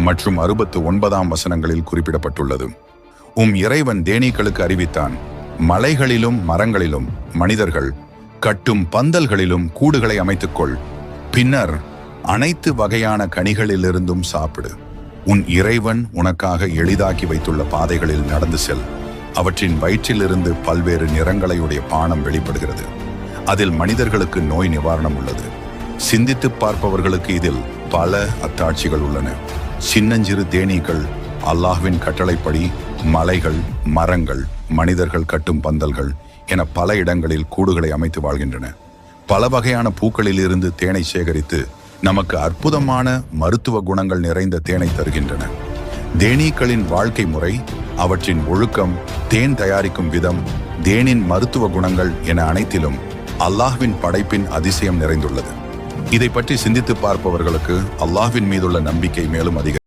மற்றும் 69ஆம் வசனங்களில் குறிப்பிடப்பட்டுள்ளது. இறைவன் தேனீக்களுக்கு அறிவித்தான், மலைகளிலும் மரங்களிலும் மனிதர்கள் கட்டும் பந்தல்களிலும் கூடுகளை அமைத்துக்கொள், பின்னர் அனைத்து வகையான கனிகளிலிருந்தும் சாப்பிடு. உன் இறைவன் உனக்காக எளிதாக்கி வைத்துள்ள பாதைகளில் நடந்து செல். அவற்றின் வயிற்றிலிருந்து பல்வேறு நிறங்களையுடைய பானம் வெளிப்படுகிறது. அதில் மனிதர்களுக்கு நோய் நிவாரணம் உள்ளது. சிந்தித்து பார்ப்பவர்களுக்கு இதில் பல அத்தாட்சிகள் உள்ளன. சின்னஞ்சிறு தேனீக்கள் அல்லாஹ்வின் கட்டளைப்படி மலைகள், மரங்கள், மனிதர்கள் கட்டும் பந்தல்கள் என பல இடங்களில் கூடுகளை அமைத்து வாழ்கின்றன. பல வகையான பூக்களில் இருந்து தேனை சேகரித்து நமக்கு அற்புதமான மருத்துவ குணங்கள் நிறைந்த தேனை தருகின்றன. தேனீக்களின் வாழ்க்கை முறை, அவற்றின் ஒழுக்கம், தேன் தயாரிக்கும் விதம், தேனின் மருத்துவ குணங்கள் என அனைத்திலும் அல்லாஹ்வின் படைப்பின் அதிசயம் நிறைந்துள்ளது. இதை பற்றி சிந்தித்து பார்ப்பவர்களுக்கு அல்லாஹ்வின் மீதுள்ள நம்பிக்கை மேலும் அதிகம்.